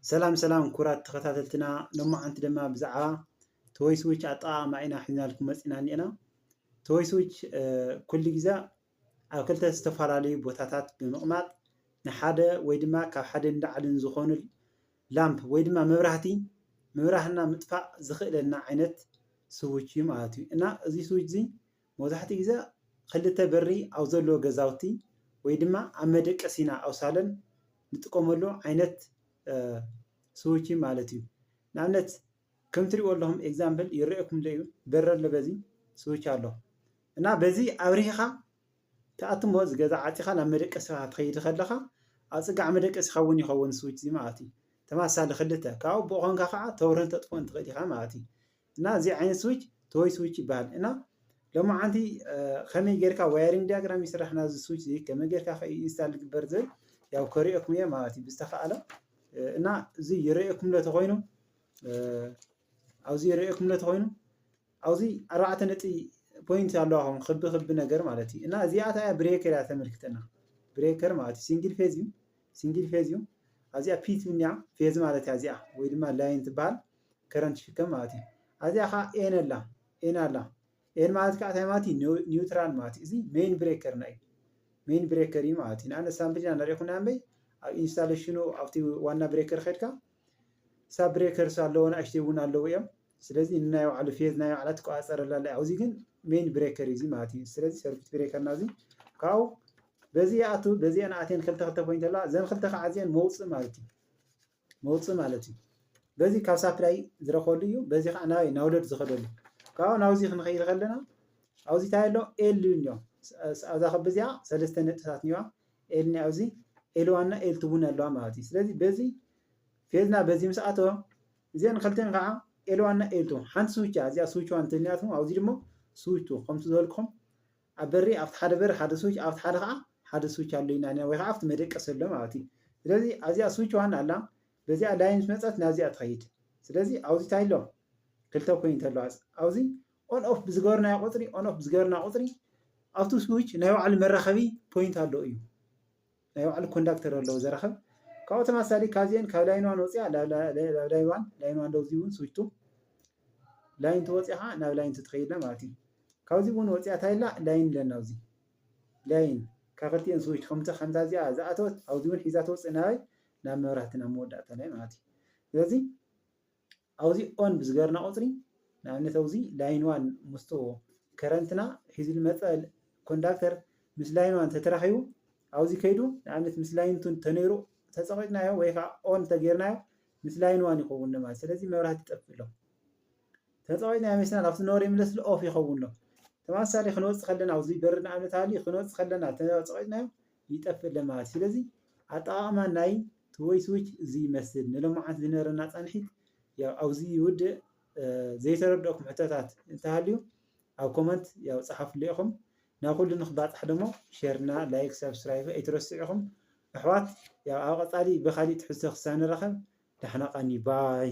ሰላም ኩራት ተኸታተልትና ሎማዓንቲ ድማ ብዛዕባ ቶይ ስዊች ኣጠቓቕማ ኢና ሒዝና ልኩም መፂና እኒአና። ቶይ ስዊች ኩሉ ግዜ ኣብ ክልተ ዝተፈላለዩ ቦታታት ብምቕማጥ ንሓደ ወይ ድማ ካብ ሓደ ንላዕልን ዝኾኑ ላምፕ ወይ ድማ መብራህቲ ምብራህና ምጥፋእ ዝኽእለና ዓይነት ስዊች እዩ ማለት እዩ። እና እዚ ስዊች እዚ መብዛሕትኡ ግዜ ክልተ በሪ ኣብ ዘለዎ ገዛውቲ ወይ ድማ ኣብ መደቀሲና ኣብ ሳሎን ንጥቀመሉ ዓይነት ስዊች ማለት እዩ። ንኣብነት ከም ትሪእዎ ኣለኹም ኤግዛምፕል ይርአየኩም ዶ እዩ በሪ ኣሎ በዚ ስዊች ኣሎ እና በዚ ኣብሪኻ ተኣትሞ እዚ ገዛ ዓፂኻ ናብ መደቀሲኻ ትኸይድ ከለኻ ኣብ ፅጋዕ መደቀሲኻ እውን ይኸውን ስዊች እዚ ማለት እዩ። ተመሳሳሊ ክልተ ካብኡ ብኾንካ ከዓ ተብርህን ተጥፍኦን ትኽእል ኢኻ ማለት እዩ። እና እዚ ዓይነት ስዊች ቶይ ስዊች ይበሃል። እና ሎማዓንቲ ከመይ ጌርካ ዋየሪንግ ዲያግራም ይስራሕ ናዚ ስዊች እዚ ከመይ ጌርካ ኢንስታል ዝግበር ዝብል ያው ከሪአኩም እየ ማለት እዩ ብዝተኸኣለ እና እዚ ይርአየኩም ሎ ተኾይኑ ኣብዚ ይርአየኩም ሎ ተኾይኑ ኣብዚ 4 ነጥቢ ፖይንት ኣለዎም ክቢ ነገር ማለት እዩ። እና እዚኣታ ብሬከር እያ ተመልክተና ብሬከር ማለት እዩ ሲንግል ፌዝ እዩ እዚኣ ፒ ትብልያ ፌዝ ማለት እያ እዚኣ ወይ ድማ ላይን ትበሃል ከረንት ትሽከም ማለት እዩ። እዚኣ ከዓ ኤን ኣላ ኤን ማለት ከዓ እንታይ ማለት እዩ ኒውትራል ማለት እዩ። እዚ ሜይን ብሬከር ናይ ሜይን ብሬከር እዩ ማለት እዩ። ንኣብነት ሳምፕል ኢና ንሪኢኹም ንበይ ኣብ ኢንስታሌሽኑ ኣብቲ ዋና ብሬከር ኸድካ ሳብ ብሬከርስ ኣለዎ ንኣሽተይ እውን ኣለዎ እዮም። ስለዚ ንናይ ባዕሉ ፌዝ ናይ ባዕላ ትቆፃፀረላ ኣላ ኣብዚ ግን ሜይን ብሬከር እዩ ማለት እዩ። ስለዚ ሰርኪት ብሬከርና እዚ ካብኡ በዚ ኣቱ በዚ ኣተን ክልተ ፖይንት ኣለዋ ዘን ክልተ ከዓ እዚአን መውፅእ ማለት እዩ። በዚ ካብ ሳፕላይ ዝረኸበሉ እዩ በዚ ከዓ ናበይ ናብ ሎድ ዝኸደሉ ካብኡ ናብዚ ክንኸይድ ከለና ኣብዚ እንታይ ኣሎ ኤል እኒኦ ኣብዛ ክቢ እዚኣ 3 ነጥብታት እኒዋ ኤል እኒኣ ኣብዚ ኤል1 እና ኤል2 እውን ኣለዋ ማለት እዩ። ስለዚ በዚ ፌዝና በዚ ምስ ኣተወ እዚአን ክልተን ከዓ ኤል1 እና ኤል2 ሓንቲ ስዊች እያ እዚኣ ስዊች 1 ትብልናትኩም ኣብዚ ድማ ስዊች 2 ከምቲ ዝበልኩኹም ኣብ በሪ ኣብቲ ሓደ በሪ ሓደ ስዊች ኣብቲ ሓደ ከዓ ሓደ ስዊች ኣሎ ኢና ወይ ከዓ ኣብቲ መደቀሲ ኣሎ ማለት እዩ። ስለዚ እዚኣ ስዊች 1 ኣላ በዚኣ ላይን መፀት ናብዚኣ ትኸይድ። ስለዚ ኣብዚ እንታይ ኣሎ ክልተ ፖይንት ኣለዋ ኣብዚ ኦን ኦፍ ብዝገበርናዮ ቁፅሪ ኣብቲ ስዊች ናይ ባዕሉ መራኸቢ ፖይንት ኣሎ እዩ ናይ ባዕሉ ኮንዳክተር ኣለዎ ዘረኸብ ካብኡ ተመሳሳሊ ካብዚአን ካብ ላይን ዋን ወፂኣ ላይን ዋን ደውዚ እውን ስዊች 2 ላይን ተወፂኻ ናብ ላይን ትኸይድና ማለት እዩ። ካብዚ እውን ወፂኣ ታይላ ላይን ኣለና ኣብዚ ላይን ካብ ክልቲአን ስዊች ከምታ እዚኣ ዝኣተወት ኣብዚ እውን ሒዛ ተወፅእ ናብ መብራህቲ ናብ መወዳእታ ላይ ማለት እዩ። ስለዚ ኣብዚ ኦን ብዝገበርና ቁፅሪ ንኣብነት ኣብዚ ላይን ዋን ምስቶ ከረንትና ሒዙ ዝመፀ ኮንዳክተር ምስ ላይን ዋን ተተራኺቡ ኣብዚ ከይዱ ንኣብነት ምስ ላይን ተነይሩ ተፀቂጥናዮ ወይ ከዓ ኦን ተገይርናዮ ምስ ላይን ዋን ይኸውን ማለት ስለዚ መብራህቲ ይጠፍእ ኣሎ ተፀቂጥናዮ መስና ኣብቲ ነበረ ይምለስ ኦፍ ይኸውን ኣሎ። ተመሳሳሊ ክንወፅእ ከለና ኣብዚ በሪ ንኣብነት ሃሊ ክንወፅእ ከለና ተፀቂጥናዮ ይጠፍእ ኣሎ ማለት ስለዚ ኣጠቓቕማ ናይ ቶይ ስዊች እዚ ይመስል ንሎማዓንቲ ዝነበረና ፃንሒት ያው ኣብዚ ይውድእ ዘይተረድአኩም ሕቶታት እንተሃልዩ ኣብ ኮመንት ያው ፀሓፍሉ ኢኹም ናብ ኩሉ ንክባፅሕ ደሞ ሼርና ላይክ ሰብስክራይብ ኣይትረስዑ ኢኹም ኣሕዋት ያው ኣብ ቀፃሊ ብካሊእ ትሕዝቶ ክሳብ ንራኸብ ደሕና ቀኒ ባይ